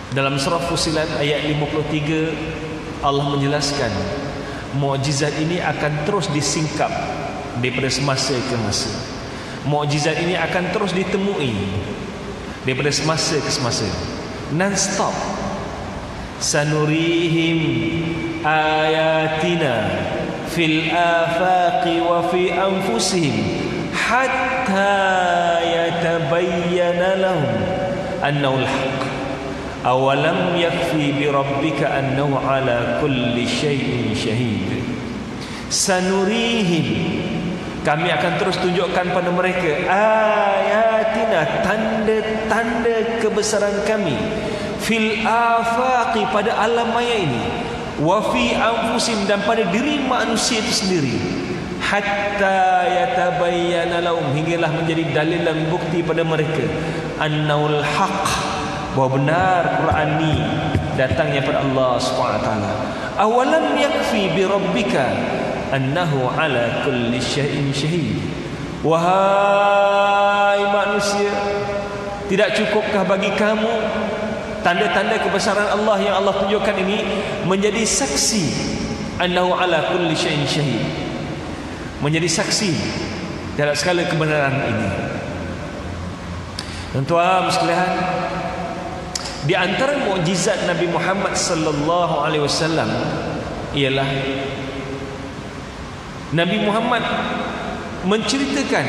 Dalam surah Fussilat ayat 53 Allah menjelaskan mukjizat ini akan terus disingkap daripada semasa ke masa. Mukjizat ini akan terus ditemui daripada semasa ke semasa, non-stop. Sanurihim ayatina fil afaqi wa fi anfusihim hatta yatabayyana lahum annahu al-haq. Awalam yakfi bi rabbika annahu ala kulli syai'in syahid. Sanurihim, kami akan terus tunjukkan pada mereka ayatina, tanda-tanda kebesaran kami, fil afaqi, pada alam maya ini, wa fi anfusim, dan pada diri manusia itu sendiri, hatta yatabayyana lahum, hinggalah menjadi dalil dan bukti pada mereka, annahul haq, bahawa benar Quran ini datangnya pada Allah SWT. Awalam yakfi bi rabbika annahu ala kulli syai'in syahid. Wahai manusia, tidak cukupkah bagi kamu tanda-tanda kebesaran Allah yang Allah tunjukkan ini menjadi saksi, annahu ala kulli syai'in syahid, menjadi saksi terhadap segala kebenaran ini. Tuan-tuan sekalian, di antara mukjizat Nabi Muhammad sallallahu alaihi wasallam ialah Nabi Muhammad menceritakan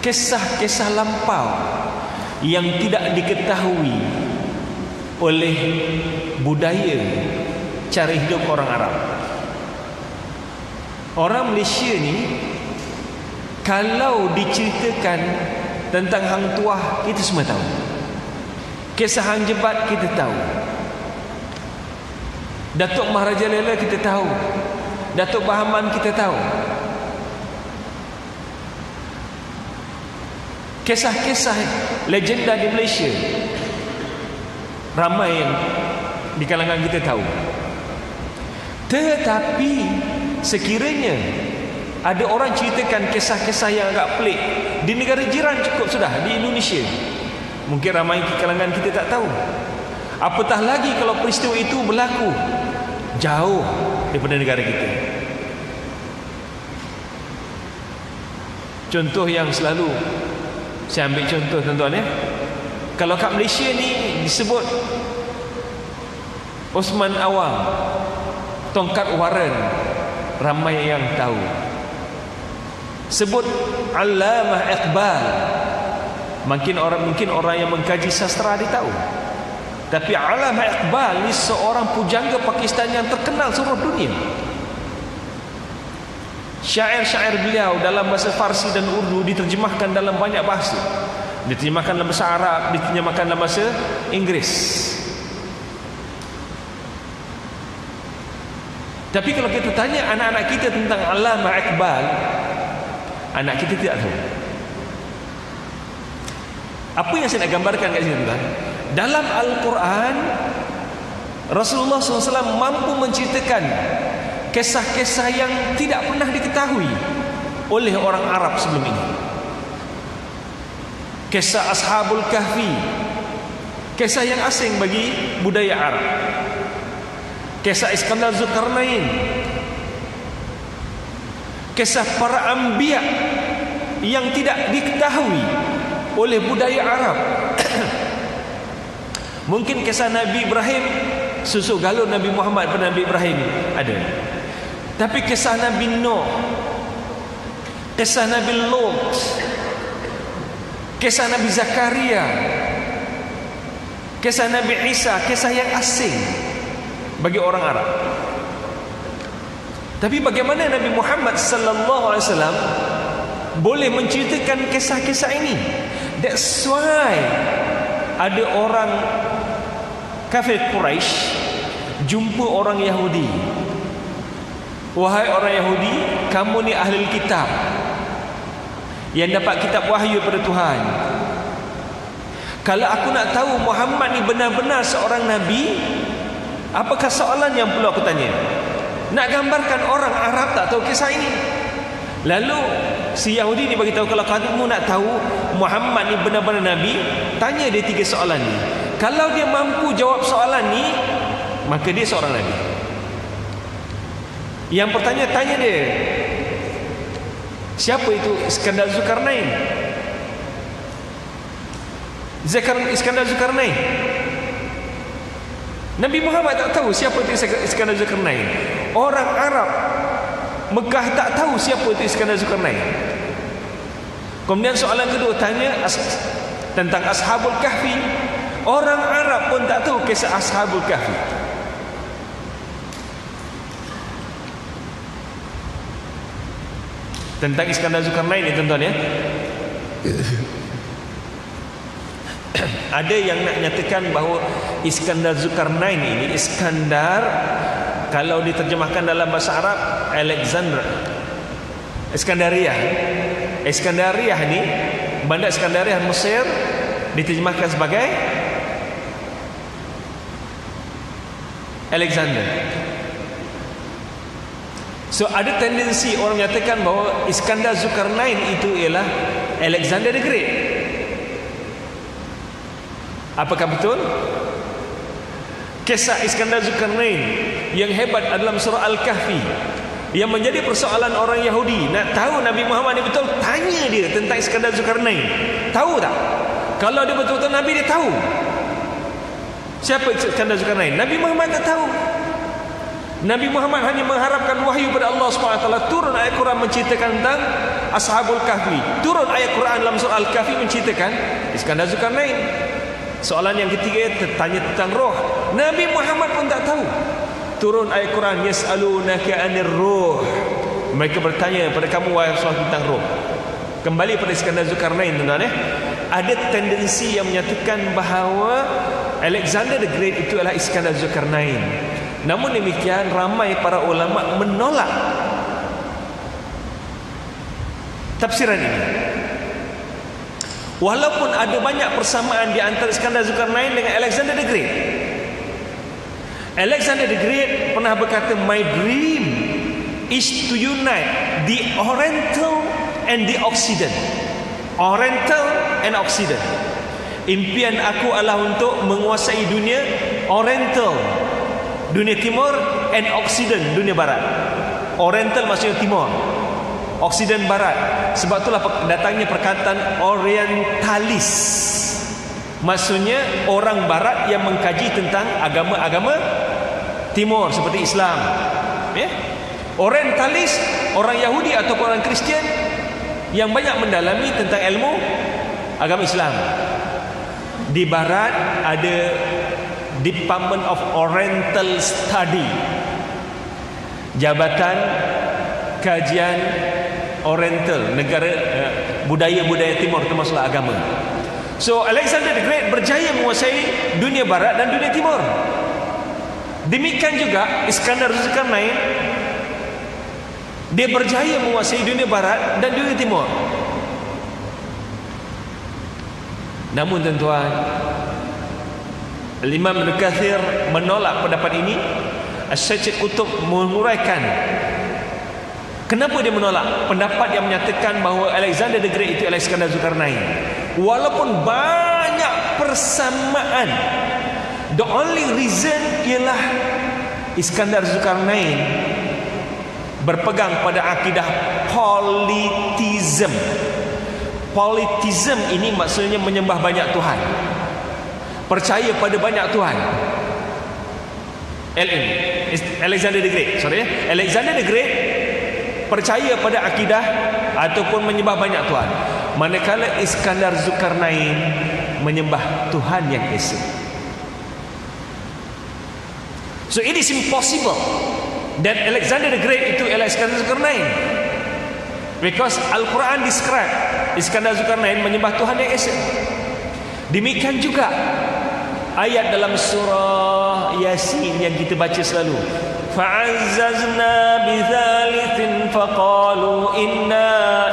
kisah-kisah lampau yang tidak diketahui oleh budaya cara hidup orang Arab. Orang Malaysia ni kalau diceritakan tentang hang tuah, kita semua tahu. Kisah hang jebat kita tahu. Datuk Maharajalela kita tahu. Datuk Bahaman kita tahu. Kisah-kisah legenda di Malaysia ramai yang di kalangan kita tahu. Tetapi sekiranya ada orang ceritakan kisah-kisah yang agak pelik di negara jiran, cukup sudah, di Indonesia, mungkin ramai kalangan kita tak tahu. Apatah lagi kalau peristiwa itu berlaku jauh daripada negara kita. Contoh yang selalu saya ambil contoh, tuan-tuan ya. Kalau kat Malaysia ni disebut Osman Awang, tongkat Warren, ramai yang tahu. Sebut Allamah Iqbal, mungkin orang yang mengkaji sastra dia tahu. Tapi Allamah Iqbal ni seorang pujangga Pakistan yang terkenal seluruh dunia. Syair-syair beliau dalam bahasa Farsi dan Urdu diterjemahkan dalam banyak bahasa. Diterjemahkan dalam bahasa Arab, diterjemahkan dalam bahasa Inggris. Tapi kalau kita tanya anak-anak kita tentang Allamah Iqbal, anak kita tidak tahu. Apa yang saya nak gambarkan kat sini, tuan? Dalam Al-Quran, Rasulullah SAW mampu menceritakan kisah-kisah yang tidak pernah diketahui oleh orang Arab sebelum ini. Kisah Ashabul Kahfi, kisah yang asing bagi budaya Arab. Kisah Iskandar Zulkarnain, kisah para anbiya yang tidak diketahui oleh budaya Arab. Mungkin kisah Nabi Ibrahim, susuk galur Nabi Muhammad pada Nabi Ibrahim ada. Tapi kisah Nabi Nuh, kisah Nabi Lut, kisah Nabi Zakaria, kisah Nabi Isa, kisah yang asing bagi orang Arab. Tapi bagaimana Nabi Muhammad sallallahu alaihi wasallam boleh menceritakan kisah-kisah ini? That's why ada orang kafir Quraisy jumpa orang Yahudi. Wahai orang Yahudi, kamu ni ahli kitab yang dapat kitab wahyu daripada Tuhan. Kalau aku nak tahu Muhammad ni benar-benar seorang nabi, apakah soalan yang perlu aku tanya? Nak gambarkan orang Arab tak tahu kisah ini. Lalu Si Yahudi ni bagi tahu, kalau kamu nak tahu Muhammad ni benar-benar Nabi, tanya dia 3 soalan ni. Kalau dia mampu jawab soalan ni, maka dia seorang Nabi. Yang pertama, tanya dia, siapa itu Iskandar Zulkarnain? Iskandar Zulkarnain. Nabi Muhammad tak tahu siapa itu Iskandar Zulkarnain. Orang Arab Mekah tak tahu siapa itu Iskandar Zulkarnain. Kemudian soalan kedua, tanya tentang Ashabul Kahfi. Orang Arab pun tak tahu kisah Ashabul Kahfi. Tentang Iskandar Zulkarnain ni tuan-tuan ya. Ada yang nak nyatakan bahawa Iskandar Zulkarnain ini, Iskandar kalau diterjemahkan dalam bahasa Arab, Alexander, Iskandariah ni, bandar Iskandariah Mesir, diterjemahkan sebagai Alexander. So ada tendensi orang nyatakan bahawa Iskandar Zulkarnain itu ialah Alexander the Great. Apakah betul? Kisah Iskandar Zulkarnain yang hebat dalam surah Al-Kahfi, yang menjadi persoalan orang Yahudi nak tahu Nabi Muhammad ni betul, tanya dia tentang Iskandar Zulkarnain. Tahu tak? Kalau dia betul-betul Nabi, dia tahu siapa Iskandar Zulkarnain. Nabi Muhammad tak tahu. Nabi Muhammad hanya mengharapkan wahyu pada Allah SWT. Turun ayat Quran menceritakan tentang Ashabul Kahfi. Turun ayat Quran dalam surah Al-Kahfi menceritakan Iskandar Zulkarnain. Soalan yang ketiga, tanya tentang roh. Nabi Muhammad pun tak tahu. Turun ayat Quran, yas'alunaka 'anir ruh. Mereka bertanya pada kamu wahai Rasulullah tentang roh. Kembali pada Iskandar Zulkarnain tuan-tuan. Ada tendensi yang menyatakan bahawa Alexander the Great itu adalah Iskandar Zulkarnain. Namun demikian, ramai para ulama menolak tafsiran ini. Walaupun ada banyak persamaan di antara Iskandar Zulkarnain dengan Alexander the Great. Alexander the Great pernah berkata, my dream is to unite the Oriental and the Occident. Oriental and Occident. Impian aku adalah untuk menguasai dunia Oriental, dunia Timur, and Occident, dunia Barat. Oriental maksudnya Timur, Occident Barat. Sebab itulah datangnya perkataan Orientalis, maksudnya orang Barat yang mengkaji tentang agama-agama Timur seperti Islam ya? Orientalis, orang Yahudi ataupun orang Kristian yang banyak mendalami tentang ilmu agama Islam. Di Barat ada Department of Oriental Study, Jabatan Kajian Oriental, negara budaya-budaya Timur termasuklah agama. So Alexander the Great berjaya menguasai dunia Barat dan dunia Timur. Demikian juga Iskandar Zulkarnain, dia berjaya menguasai dunia Barat dan dunia Timur. Namun tuan-tuan, Imam Ibn Kathir menolak pendapat ini. Asy-Syaikh Qutb menguraikan kenapa dia menolak pendapat yang menyatakan bahawa Alexander the Great itu adalah Iskandar Zulkarnain. Walaupun banyak persamaan, the only reason ialah Iskandar Zulkarnain berpegang pada akidah politism. Politism ini maksudnya menyembah banyak Tuhan, percaya pada banyak Tuhan. Alexander the Great, Alexander the Great percaya pada akidah ataupun menyembah banyak Tuhan, manakala Iskandar Zulkarnain menyembah Tuhan yang esa. So it is impossible that Alexander the Great itu adalah Iskandar Zulkarnain, because Al-Quran describe Iskandar Zulkarnain menyembah Tuhan yang esa. Demikian juga ayat dalam surah Yasin yang kita baca selalu, fa'azzazna bithalithin faqalu inna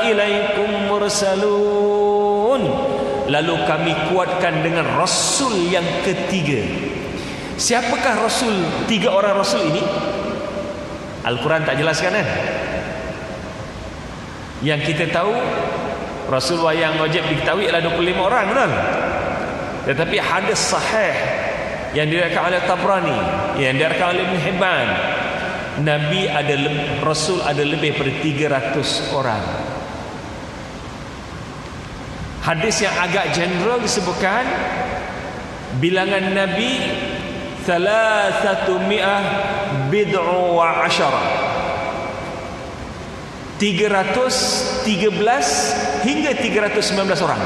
ilaikum mursalun. Lalu kami kuatkan dengan Rasul yang ketiga. Siapakah Rasul? 3 orang Rasul ini Al-Quran tak jelaskan kan? Yang kita tahu Rasulullah yang wajib diketahui adalah 25 orang, betul? Tetapi hadis sahih yang diriwayatkan oleh Tabrani, yang diriwayatkan oleh Ibn Hibban, Rasul ada lebih daripada 300 orang. Hadis yang agak general disebutkan bilangan Nabi 300 bid'u wa asyara, 313 hingga 319 orang.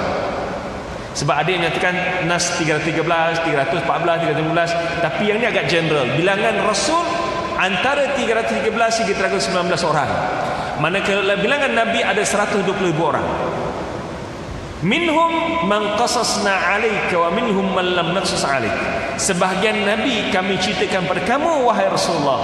Sebab ada yang menyatakan nas 313, 314, 315, tapi yang ni agak general. Bilangan Rasul antara 313 hingga 319 orang. Manakala bilangan Nabi ada 120,000 orang. Minhum man qasasna 'alaika wa minhum man lam naqsus 'alaik. Sebahagian Nabi kami ceritakan pada kamu wahai Rasulullah,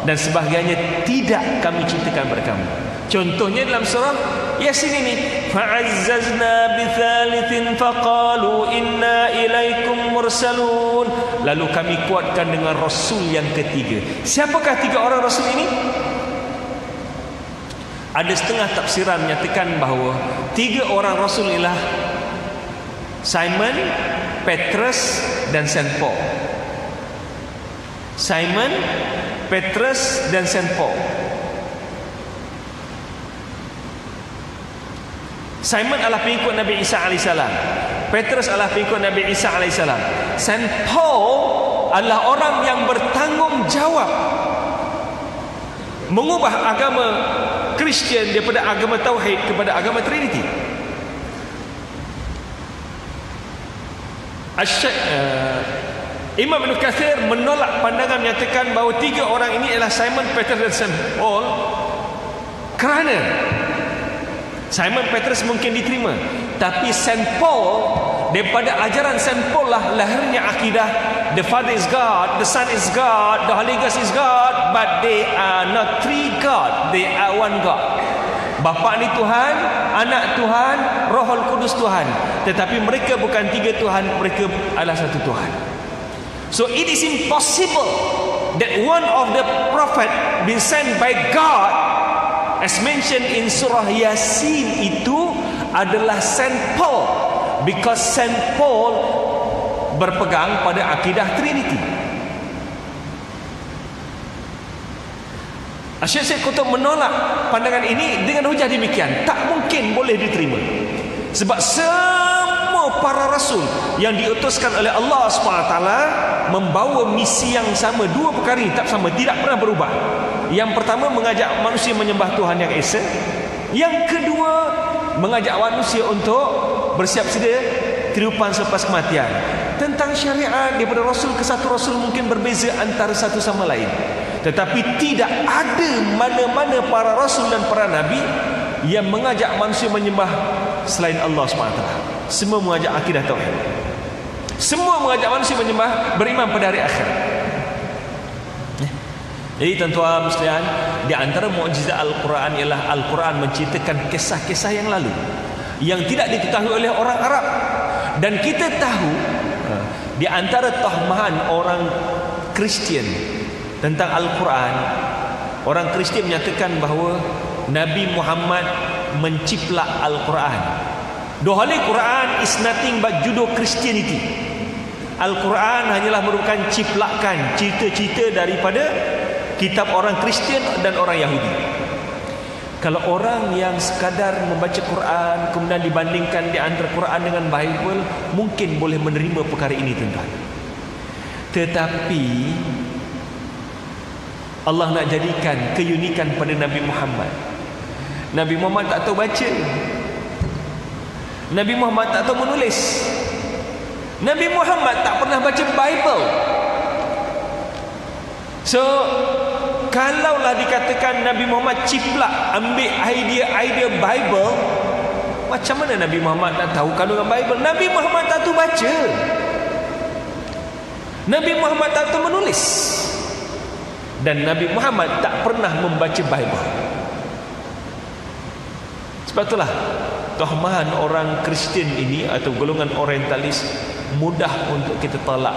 dan sebahagiannya tidak kami ceritakan pada kamu. Contohnya dalam surah Yasin ini, fa'azzazna bithalithin faqalu inna ilaikum mursalun. Lalu kami kuatkan dengan Rasul yang ketiga. Siapakah 3 orang Rasul ini? Ada setengah tafsiran menyatakan bahawa 3 orang Rasul ialah Simon, Petrus dan Saint Paul. Simon, Petrus dan Saint Paul. Simon adalah pengikut Nabi Isa AS. Petrus adalah pengikut Nabi Isa AS. Saint Paul adalah orang yang bertanggungjawab mengubah agama Kristian daripada agama Tauhid kepada agama Trinity. Imam Ibn Kathir menolak pandangan menyatakan bahawa 3 orang ini ialah Simon, Petrus dan Saint Paul, kerana Simon Petrus mungkin diterima, tapi Saint Paul, daripada ajaran Saint Paul lah lahirnya akidah the Father is God, the Son is God, the Holy Ghost is God, but they are not 3 God, they are 1 God. Bapa ni Tuhan, Anak Tuhan, Rohul Kudus Tuhan, tetapi mereka bukan 3 Tuhan, mereka adalah 1 Tuhan. So it is impossible that one of the prophet been sent by God, as mentioned in surah Yasin, itu adalah Saint Paul, because Saint Paul berpegang pada akidah Trinity. Syekh Qutb menolak pandangan ini dengan hujah demikian, tak mungkin boleh diterima. Sebab semua para rasul yang diutuskan oleh Allah SWT membawa misi yang sama. 2 perkara ini tak sama, tidak pernah berubah. Yang pertama, mengajak manusia menyembah Tuhan yang Esa. Yang kedua, mengajak manusia untuk bersiap sedia kehidupan selepas kematian. Tentang syariat, daripada rasul ke satu rasul mungkin berbeza antara satu sama lain, tetapi tidak ada mana-mana para rasul dan para nabi yang mengajak manusia menyembah selain Allah SWT. Semua mengajak akidah tauhid. Semua mengajak manusia menyembah, beriman pada hari akhir. Jadi tuan-tuan sekalian, di antara mukjizat Al-Quran ialah Al-Quran menceritakan kisah-kisah yang lalu yang tidak diketahui oleh orang Arab. Dan kita tahu di antara tahmahan orang Kristian tentang Al-Quran, orang Kristian menyatakan bahawa Nabi Muhammad menciplak Al-Quran. The Holy Quran is nothing but Judeo-Christianity. Al-Quran hanyalah merupakan ciplakan, cerita-cerita daripada kitab orang Kristian dan orang Yahudi. Kalau orang yang sekadar membaca Quran kemudian dibandingkan di antara Quran dengan Bible, mungkin boleh menerima perkara ini, tuan-tuan. Tetapi Allah nak jadikan keunikan pada Nabi Muhammad. Nabi Muhammad tak tahu baca, Nabi Muhammad tak tahu menulis, Nabi Muhammad tak pernah baca Bible. So kalaulah dikatakan Nabi Muhammad ciplak, ambil idea Bible, macam mana Nabi Muhammad tak tahu kandungan Bible? Nabi Muhammad tak tahu baca, Nabi Muhammad tak tahu menulis, dan Nabi Muhammad tak pernah membaca Bible. Sebab itulah tahmahan orang Kristian ini atau golongan orientalis mudah untuk kita tolak.